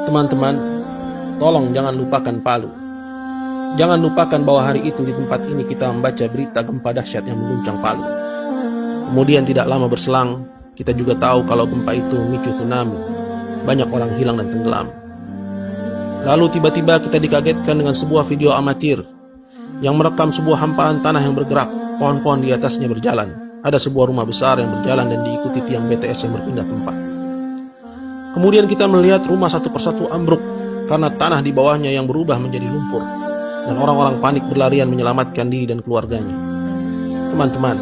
Teman-teman, tolong jangan lupakan Palu. Jangan lupakan bahwa hari itu di tempat ini kita membaca berita gempa dahsyat yang mengguncang Palu. Kemudian tidak lama berselang, kita juga tahu kalau gempa itu memicu tsunami. Banyak orang hilang dan tenggelam. Lalu tiba-tiba kita dikagetkan dengan sebuah video amatir yang merekam sebuah hamparan tanah yang bergerak, pohon-pohon di atasnya berjalan. Ada sebuah rumah besar yang berjalan dan diikuti tiang BTS yang berpindah tempat. Kemudian kita melihat rumah satu persatu ambruk karena tanah di bawahnya yang berubah menjadi lumpur, dan orang-orang panik berlarian menyelamatkan diri dan keluarganya. Teman-teman,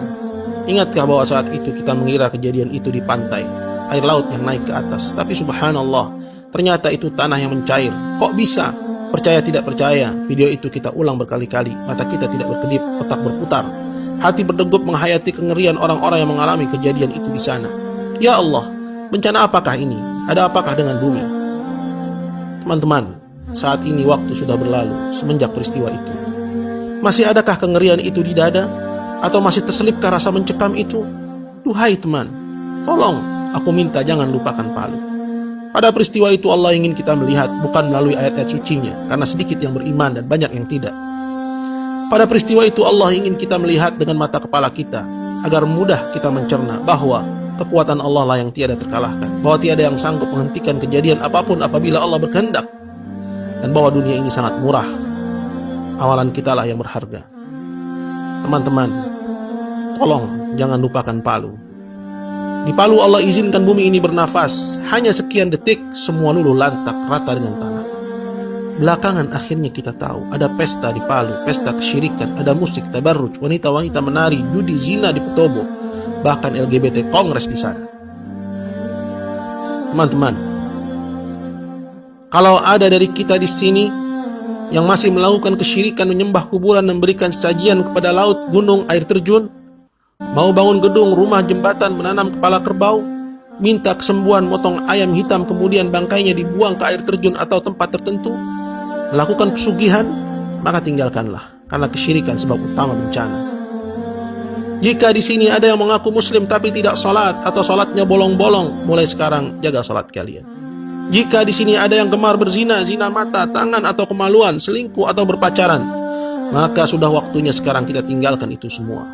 ingatkah bahwa saat itu kita mengira kejadian itu di pantai, air laut yang naik ke atas, tapi subhanallah, ternyata itu tanah yang mencair. Kok bisa? Percaya tidak percaya, video itu kita ulang berkali-kali. Mata kita tidak berkedip, otak berputar, hati berdegup menghayati kengerian orang-orang yang mengalami kejadian itu di sana. Ya Allah, bencana apakah ini? Ada apakah dengan bumi? Teman-teman, saat ini waktu sudah berlalu semenjak peristiwa itu. Masih adakah kengerian itu di dada? Atau masih terselipkah rasa mencekam itu? Duhai teman, tolong, aku minta jangan lupakan Palu. Pada peristiwa itu Allah ingin kita melihat bukan melalui ayat-ayat sucinya, karena sedikit yang beriman dan banyak yang tidak. Pada peristiwa itu Allah ingin kita melihat dengan mata kepala kita, agar mudah kita mencerna bahwa kekuatan Allah lah yang tiada terkalahkan, bahwa tiada yang sanggup menghentikan kejadian apapun apabila Allah berkehendak, dan bahwa dunia ini sangat murah. Amalan kita lah yang berharga. Teman-teman, tolong jangan lupakan Palu. Di Palu Allah izinkan bumi ini bernafas. Hanya sekian detik semua luluh lantak rata dengan tanah. Belakangan akhirnya kita tahu ada pesta di Palu, pesta kesyirikan, ada musik, tabarruj, wanita-wanita menari, judi, zina di Petobo, bahkan LGBT kongres di sana. Teman-teman, kalau ada dari kita di sini yang masih melakukan kesyirikan, menyembah kuburan, memberikan sajian kepada laut, gunung, air terjun, mau bangun gedung, rumah, jembatan, menanam kepala kerbau, minta kesembuhan, motong ayam hitam kemudian bangkainya dibuang ke air terjun atau tempat tertentu, melakukan pesugihan, maka tinggalkanlah, karena kesyirikan sebab utama bencana. Jika di sini ada yang mengaku muslim tapi tidak salat atau salatnya bolong-bolong, mulai sekarang jaga salat kalian. Jika di sini ada yang gemar berzina, zina mata, tangan atau kemaluan, selingkuh atau berpacaran, maka sudah waktunya sekarang kita tinggalkan itu semua.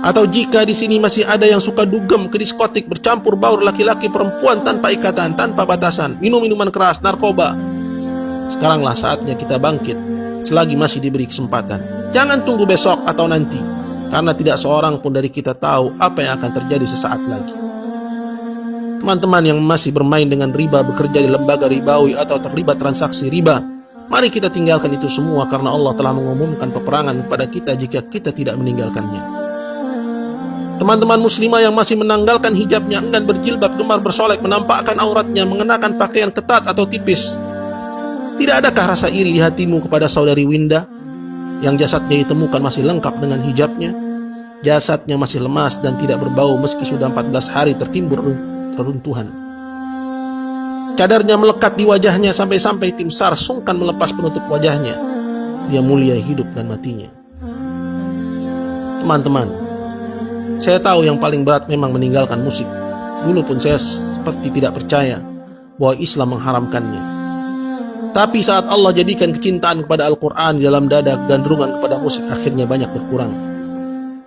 Atau jika di sini masih ada yang suka dugem ke diskotik, bercampur baur laki-laki perempuan tanpa ikatan, tanpa batasan, minum minuman keras, narkoba, sekaranglah saatnya kita bangkit selagi masih diberi kesempatan. Jangan tunggu besok atau nanti, karena tidak seorang pun dari kita tahu apa yang akan terjadi sesaat lagi. Teman-teman yang masih bermain dengan riba, bekerja di lembaga ribawi atau terlibat transaksi riba, mari kita tinggalkan itu semua, karena Allah telah mengumumkan peperangan kepada kita jika kita tidak meninggalkannya. Teman-teman muslimah yang masih menanggalkan hijabnya, enggan berjilbab, gemar bersolek, menampakkan auratnya, mengenakan pakaian ketat atau tipis, tidak adakah rasa iri di hatimu kepada saudari Winda yang jasadnya ditemukan masih lengkap dengan hijabnya? Jasadnya masih lemas dan tidak berbau meski sudah 14 hari tertimbun reruntuhan. Cadarnya melekat di wajahnya sampai-sampai tim SAR sungkan melepas penutup wajahnya. Dia mulia hidup dan matinya. Teman-teman, saya tahu yang paling berat memang meninggalkan musik. Dulu pun saya seperti tidak percaya bahwa Islam mengharamkannya. Tapi saat Allah jadikan kecintaan kepada Al-Quran di dalam dada, kecenderungan kepada musik akhirnya banyak berkurang.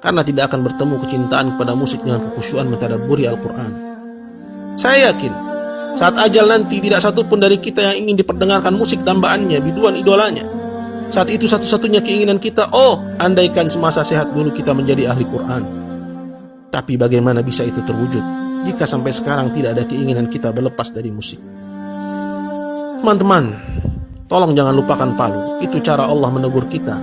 Karena tidak akan bertemu kecintaan kepada musik dengan kekhusyuan mentadabburi Al-Quran. Saya yakin saat ajal nanti tidak satu pun dari kita yang ingin diperdengarkan musik dambaannya, biduan idolanya. Saat itu satu-satunya keinginan kita, andaikan semasa sehat dulu kita menjadi ahli Quran. Tapi bagaimana bisa itu terwujud jika sampai sekarang tidak ada keinginan kita berlepas dari musik? Teman-teman, tolong jangan lupakan Palu. Itu cara Allah menegur kita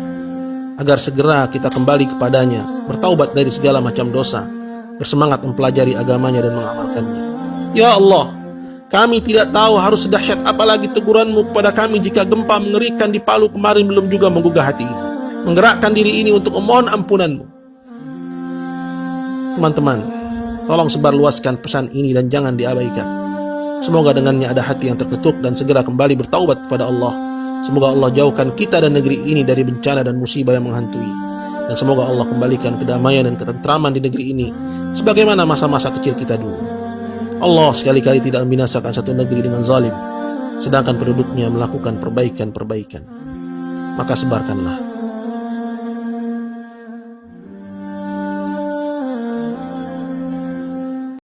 agar segera kita kembali kepadanya, bertaubat dari segala macam dosa, bersemangat mempelajari agamanya dan mengamalkannya. Ya Allah, kami tidak tahu harus sedahsyat apalagi teguranmu kepada kami jika gempa mengerikan di Palu kemarin belum juga menggugah hati ini, menggerakkan diri ini untuk memohon ampunanmu. Teman-teman, tolong sebarluaskan pesan ini dan jangan diabaikan. Semoga dengannya ada hati yang terketuk dan segera kembali bertaubat kepada Allah. Semoga Allah jauhkan kita dan negeri ini dari bencana dan musibah yang menghantui. Dan semoga Allah kembalikan kedamaian dan ketentraman di negeri ini sebagaimana masa-masa kecil kita dulu. Allah sekali-kali tidak membinasakan satu negeri dengan zalim. sedangkan penduduknya melakukan perbaikan-perbaikan. Maka sebarkanlah